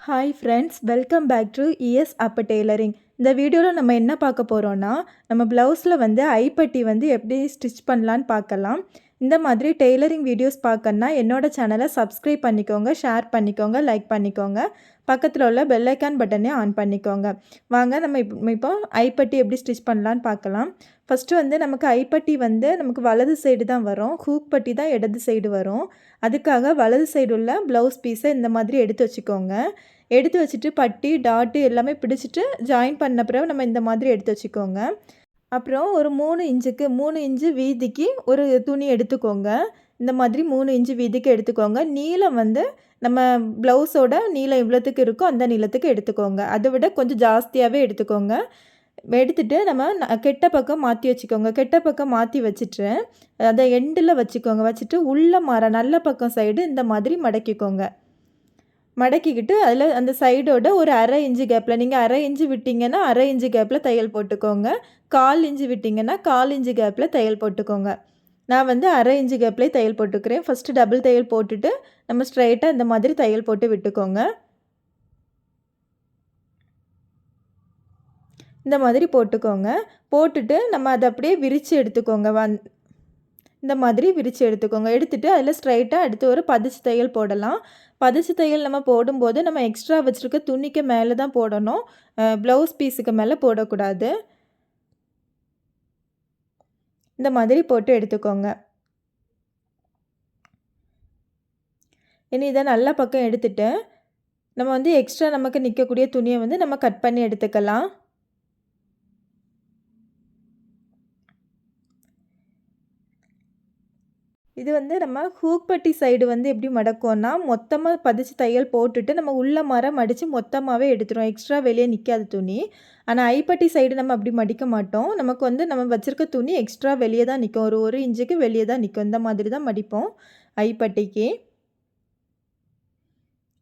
Hi friends, welcome back to ES அப்ப tailoring. இந்த வீடியோவில் நம்ம என்ன பார்க்க போகிறோன்னா, நம்ம ப்ளவுஸில் வந்து ஐப்பட்டி வந்து எப்படி ஸ்டிச் பண்ணலான்னு பார்க்கலாம். இந்த மாதிரி டெய்லரிங் வீடியோஸ் பார்க்கணுன்னா என்னோடய சேனலை சப்ஸ்கிரைப் பண்ணிக்கோங்க, ஷேர் பண்ணிக்கோங்க, லைக் பண்ணிக்கோங்க. பக்கத்தில் உள்ள பெல் ஐக்கான் பட்டனே ஆன் பண்ணிக்கோங்க. வாங்க நம்ம இப்போ ஐப்பட்டி எப்படி ஸ்டிச் பண்ணலான்னு பார்க்கலாம். ஃபஸ்ட்டு வந்து நமக்கு ஐப்பட்டி வந்து நமக்கு வலது சைடு தான் வரும், ஹூக் பட்டி தான் இடது சைடு வரும். அதுக்காக வலது சைடு உள்ள ப்ளவுஸ் பீஸை இந்த மாதிரி எடுத்து வச்சுக்கோங்க. எடுத்து வச்சுட்டு பட்டி டாட்டு எல்லாமே பிடிச்சிட்டு ஜாயின் பண்ண பிறகு நம்ம இந்த மாதிரி எடுத்து வச்சுக்கோங்க. அப்புறம் ஒரு 3 இன்ச்சு வீதிக்கு ஒரு துணி எடுத்துக்கோங்க. இந்த மாதிரி 3 இன்ச்சு வீதிக்கு எடுத்துக்கோங்க. நீளம் வந்து நம்ம ப்ளவுஸோட நீளம் எவ்வளோத்துக்கு இருக்கோ அந்த நீளத்துக்கு எடுத்துக்கோங்க. அதை விட கொஞ்சம் ஜாஸ்தியாகவே எடுத்துக்கோங்க. எடுத்துகிட்டு நம்ம கெட்ட பக்கம் மாற்றி வச்சுக்கோங்க. கெட்ட பக்கம் மாற்றி வச்சுட்டு அதை எண்டில் வச்சுக்கோங்க. வச்சுட்டு உள்ள நல்ல பக்கம் சைடு இந்த மாதிரி மடக்கிக்கோங்க. மடக்கிக்கிட்டு அதில் அந்த சைடோட ஒரு 1/2 இன்ச்சு கேப்பில், நீங்கள் 1/2 இன்ச்சு விட்டிங்கன்னா 1/2 இன்ச்சு கேப்பில் தையல் போட்டுக்கோங்க. 1/4 இன்ச்சு விட்டிங்கன்னா 1/4 இன்ச்சு கேப்பில் தையல் போட்டுக்கோங்க. நான் வந்து 1/2 இன்ச்சு கேப்லேயே தையல் போட்டுக்கிறேன். ஃபஸ்ட்டு டபுள் தையல் போட்டுட்டு நம்ம ஸ்ட்ரைட்டாக இந்த மாதிரி தையல் போட்டு விட்டுக்கோங்க. இந்த மாதிரி போட்டுக்கோங்க. போட்டுட்டு நம்ம அதை அப்படியே விரித்து எடுத்துக்கோங்க. இந்த மாதிரி விரித்து எடுத்துக்கோங்க. எடுத்துகிட்டு அதில் ஸ்ட்ரைட்டாக அடுத்து ஒரு பதிச்சு தையல் போடலாம். பதிச்சு தையல் நம்ம போடும்போது நம்ம எக்ஸ்ட்ரா வச்சுருக்க துணிக்கு மேலே தான் போடணும், ப்ளவுஸ் பீஸுக்கு மேலே போடக்கூடாது. இந்த மாதிரி போட்டு எடுத்துக்கோங்க. இனி இதை நல்ல பக்கம் எடுத்துகிட்டு நம்ம வந்து எக்ஸ்ட்ரா நமக்கு நிற்கக்கூடிய துணியை வந்து நம்ம கட் பண்ணி எடுத்துக்கலாம். இது வந்து நம்ம ஹூக் பட்டி சைடு வந்து எப்படி மடக்கோன்னா, மொத்தமாக பதிச்சு தையல் போட்டுட்டு நம்ம உள்ள மடித்து மொத்தமாகவே எடுத்துரும். எக்ஸ்ட்ரா வெளியே நிற்காது துணி. ஆனால் ஐப்பட்டி சைடு நம்ம அப்படி மடிக்க மாட்டோம். நமக்கு வந்து நம்ம வச்சுருக்க துணி எக்ஸ்ட்ரா வெளியே தான் நிற்கும். ஒரு இன்ச்சுக்கு வெளியே தான் நிற்கும். இந்த மாதிரி தான் மடிப்போம் ஐப்பட்டிக்கு.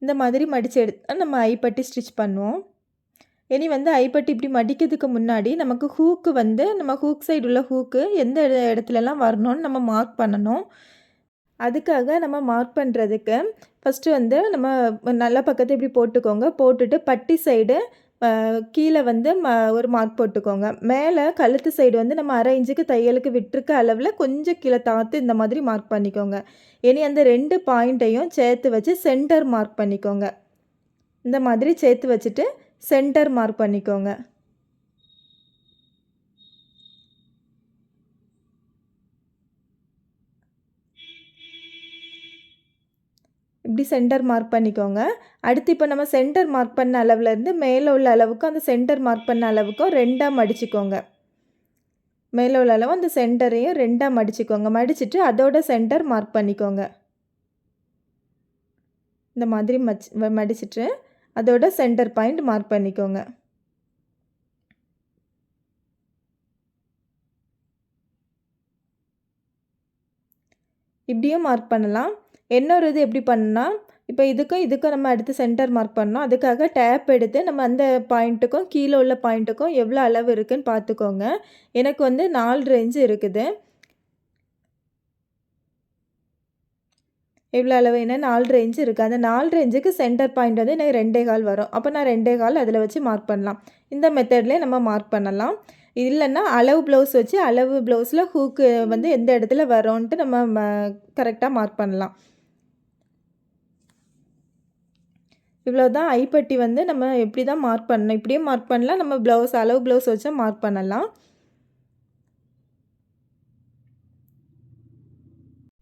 இந்த மாதிரி மடித்து எடுத்தால் நம்ம ஐப்பட்டி ஸ்டிச் பண்ணுவோம். இனி வந்து ஐப்பட்டி இப்படி மடிக்கிறதுக்கு முன்னாடி நமக்கு ஹூக்கு வந்து நம்ம ஹூக் சைடு உள்ள ஹூக்கு எந்த இடத்துலலாம் வரணும்னு நம்ம மார்க் பண்ணணும். அதுக்காக நம்ம மார்க் பண்ணுறதுக்கு ஃபஸ்ட்டு வந்து நம்ம நல்ல பக்கத்தை இப்படி போட்டுக்கோங்க. போட்டுட்டு பட்டி சைடு கீழே வந்து ஒரு மார்க் போட்டுக்கோங்க. மேலே கழுத்து சைடு வந்து நம்ம 1/2 இன்ச்சுக்கு தையலுக்கு விட்டுருக்க அளவில் கொஞ்சம் கீழே தாழ்த்து இந்த மாதிரி மார்க் பண்ணிக்கோங்க. இனி அந்த 2 பாயிண்ட்டையும் சேர்த்து வச்சு சென்டர் மார்க் பண்ணிக்கோங்க. இந்த மாதிரி சேர்த்து வச்சுட்டு சென்டர் மார்க் பண்ணிக்கோங்க. இப்படி சென்டர் மார்க் பண்ணிக்கோங்க. அடுத்து இப்போ நம்ம சென்டர் மார்க் பண்ண அளவுலேருந்து மேலே உள்ள அளவுக்கும் அந்த சென்டர் மார்க் பண்ண அளவுக்கும் 2ஆக மடிச்சுக்கோங்க. மேலே உள்ள அளவு அந்த சென்டரையும் 2ஆக மடிச்சுக்கோங்க. மடிச்சுட்டு அதோட சென்டர் மார்க் பண்ணிக்கோங்க. இந்த மாதிரி மடிச்சுட்டு அதோட சென்டர் பாயிண்ட் மார்க் பண்ணிக்கோங்க. இப்படியும் மார்க் பண்ணலாம். இன்னொரு இது எப்படி பண்ணால், இப்போ இதுக்கும் நம்ம அடுத்து சென்டர் மார்க் பண்ணோம். அதுக்காக டேப் எடுத்து நம்ம அந்த பாயிண்ட்டுக்கும் கீழே உள்ள பாயிண்ட்டுக்கும் எவ்வளோ அளவு இருக்குதுன்னு பார்த்துக்கோங்க. எனக்கு வந்து 4 இன்ச்சு இருக்குது. எவ்வளோ அளவு என்ன 4 இன்ச்சு இருக்குது. அந்த 4 இன்ச்சுக்கு சென்டர் பாயிண்ட் வந்து எனக்கு 2.25 வரும். அப்போ நான் 2.25 அதில் வச்சு மார்க் பண்ணலாம். இந்த மெத்தட்லேயே நம்ம மார்க் பண்ணலாம். இல்லைன்னா அளவு ப்ளவுஸ் வச்சு அளவு ப்ளவுஸில் ஹூக்கு வந்து எந்த இடத்துல வரோன்ட்டு நம்ம கரெக்டாக மார்க் பண்ணலாம். இவ்வளோ தான் ஐப்பட்டி வந்து நம்ம எப்படி தான் மார்க் பண்ணணும். இப்படியே மார்க் பண்ணலாம். நம்ம அளவு ப்ளவுஸ் வச்சா மார்க் பண்ணலாம்.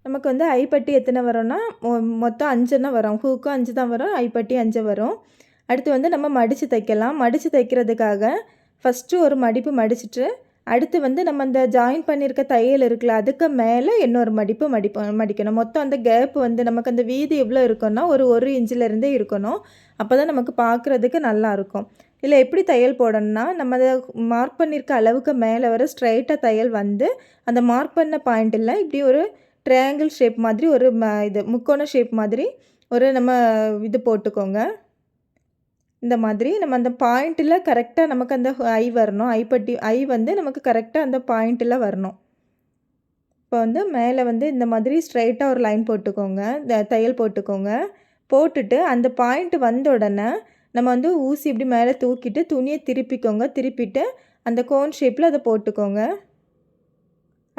நமக்கு வந்து ஐப்பட்டி எத்தனை வரும்னா மொத்தம் 5 வரும். ஹூக்கும் 5 தான் வரும், ஐப்பட்டி 5 வரும். அடுத்து வந்து நம்ம மடித்து தைக்கலாம். மடித்து தைக்கிறதுக்காக ஃபஸ்ட்டு ஒரு மடிப்பு மடிச்சுட்டு அடுத்து வந்து நம்ம அந்த ஜாயின் பண்ணியிருக்க தையல் இருக்குல்ல, அதுக்கு மேலே இன்னொரு மடிக்கணும். மொத்தம் அந்த கேப் வந்து நமக்கு அந்த வீதி எவ்வளோ இருக்குன்னா ஒரு இன்ச்சிலேருந்தே இருக்கணும். அப்போ தான் நமக்கு பார்க்குறதுக்கு நல்லாயிருக்கும். இதில் எப்படி தையல் போடணும்னா, நம்ம அதை மார்க் பண்ணியிருக்க அளவுக்கு மேலே வர ஸ்ட்ரைட்டாக தையல் வந்து அந்த மார்க் பண்ண பாயிண்டில் இப்படி ஒரு ட்ரையாங்கிள் ஷேப் மாதிரி ஒரு இது முக்கோண ஷேப் மாதிரி ஒரு நம்ம இது போட்டுக்கோங்க. இந்த மாதிரி நம்ம அந்த பாயிண்ட்டில் கரெக்டாக நமக்கு அந்த ஐ வரணும். ஐ வந்து நமக்கு கரெக்டாக அந்த பாயிண்ட்டில் வரணும். இப்போ வந்து மேலே வந்து இந்த மாதிரி ஸ்ட்ரைட்டாக ஒரு லைன் போட்டுக்கோங்க. தையல் போட்டுக்கோங்க. போட்டுட்டு அந்த பாயிண்ட் வந்த உடனே நம்ம வந்து ஊசி இப்படி மேலே தூக்கிட்டு துணியை திருப்பிக்கோங்க. திருப்பிட்டு அந்த கோன் ஷேப்பில் அதை போட்டுக்கோங்க.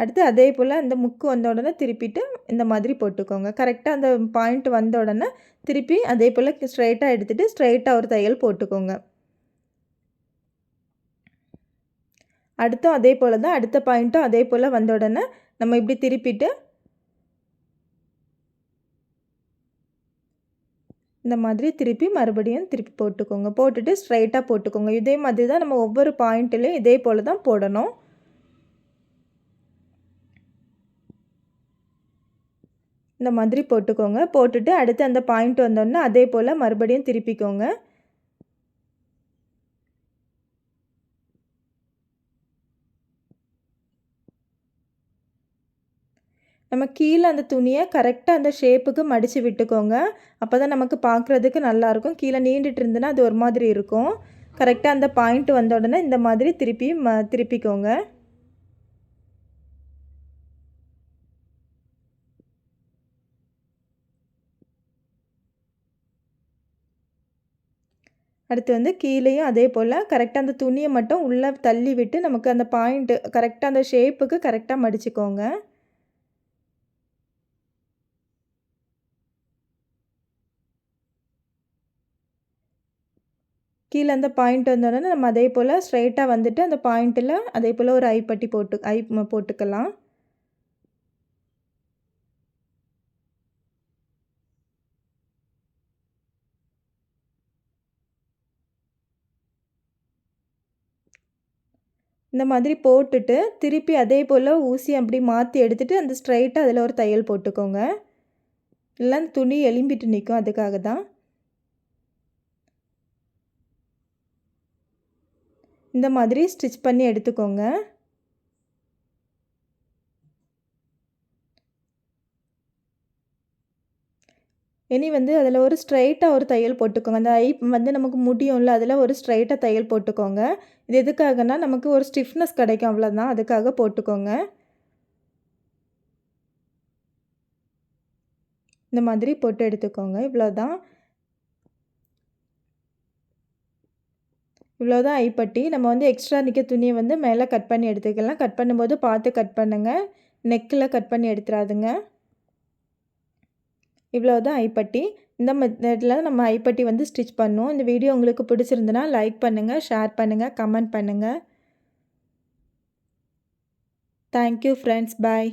அடுத்து அதே போல் அந்த முக்கு வந்த உடனே திருப்பிட்டு இந்த மாதிரி போட்டுக்கோங்க. கரெக்டாக அந்த பாயிண்ட் வந்த உடனே திருப்பி அதே போல் ஸ்ட்ரைட்டாக எடுத்துகிட்டு ஸ்ட்ரைட்டாக ஒரு தையல் போட்டுக்கோங்க. அடுத்தும் அதே போல் தான், அடுத்த பாயிண்ட்டும் அதே போல் வந்த உடனே நம்ம இப்படி திருப்பிட்டு இந்த மாதிரி திருப்பி மறுபடியும் திருப்பி போட்டுக்கோங்க. போட்டுட்டு ஸ்ட்ரைட்டாக போட்டுக்கோங்க. இதே மாதிரி தான் நம்ம ஒவ்வொரு பாயிண்ட்லேயும் இதே போல் தான் போடணும். இந்த மாதிரி போட்டுக்கோங்க. போட்டுட்டு அடுத்து அந்த பாயிண்ட் வந்தோடனே அதே போல் மறுபடியும் திருப்பிக்கோங்க. நம்ம கீழே அந்த துணியை கரெக்டாக அந்த ஷேப்புக்கு மடித்து விட்டுக்கோங்க. அப்போ தான் நமக்கு பார்க்குறதுக்கு நல்லாயிருக்கும். கீழே நீண்டுட்டு இருந்துன்னா அது ஒரு மாதிரி இருக்கும். கரெக்டாக அந்த பாயிண்ட் வந்த உடனே இந்த மாதிரி திருப்பிக்கோங்க. அடுத்து வந்து கீழேயும் அதே போல் கரெக்டாக அந்த துணியை மட்டும் உள்ளே தள்ளி விட்டு நமக்கு அந்த பாயிண்ட்டு கரெக்டாக அந்த ஷேப்புக்கு கரெக்டாக மடிச்சுக்கோங்க. கீழே அந்த பாயிண்ட் வந்தோடனே நம்ம அதே போல் ஸ்ட்ரைட்டாக வந்துட்டு அந்த பாயிண்ட்டில் அதே போல் ஒரு ஐப்பட்டி போட்டுக்கலாம். இந்த மாதிரி போட்டுட்டு திருப்பி அதே போல் ஊசி அப்படி மாற்றி எடுத்துகிட்டு அந்த ஸ்ட்ரைட்டாக அதில் ஒரு தையல் போட்டுக்கோங்க. இல்லை துணி எலும்பிட்டு நிற்கும், அதுக்காக தான். இந்த மாதிரி ஸ்டிச் பண்ணி எடுத்துக்கோங்க. இனி வந்து அதில் ஒரு ஸ்ட்ரைட்டாக ஒரு தையல் போட்டுக்கோங்க. அந்த வந்து நமக்கு முடியும்ல, அதில் ஒரு ஸ்ட்ரைட்டாக தையல் போட்டுக்கோங்க. இது எதுக்காகனா நமக்கு ஒரு ஸ்டிஃப்னஸ் கிடைக்கும், அவ்வளோதான். அதுக்காக போட்டுக்கோங்க. இந்த மாதிரி போட்டு எடுத்துக்கோங்க. இவ்வளோதான் ஐப்பட்டி. நம்ம வந்து எக்ஸ்ட்ரா நிற்க துணியை வந்து மேலே கட் பண்ணி எடுத்துக்கலாம். கட் பண்ணும்போது பார்த்து கட் பண்ணுங்கள். நெக்கில் கட் பண்ணி எடுத்துடாதுங்க. இவ்வளோதான் ஐப்பட்டி. இந்த மெத்தடில் நம்ம ஐப்பட்டி வந்து ஸ்டிச் பண்ணுவோம். இந்த வீடியோ உங்களுக்கு பிடிச்சிருந்துன்னா லைக் பண்ணுங்கள், ஷேர் பண்ணுங்கள், கமெண்ட் பண்ணுங்கள். Thank you friends. பாய்.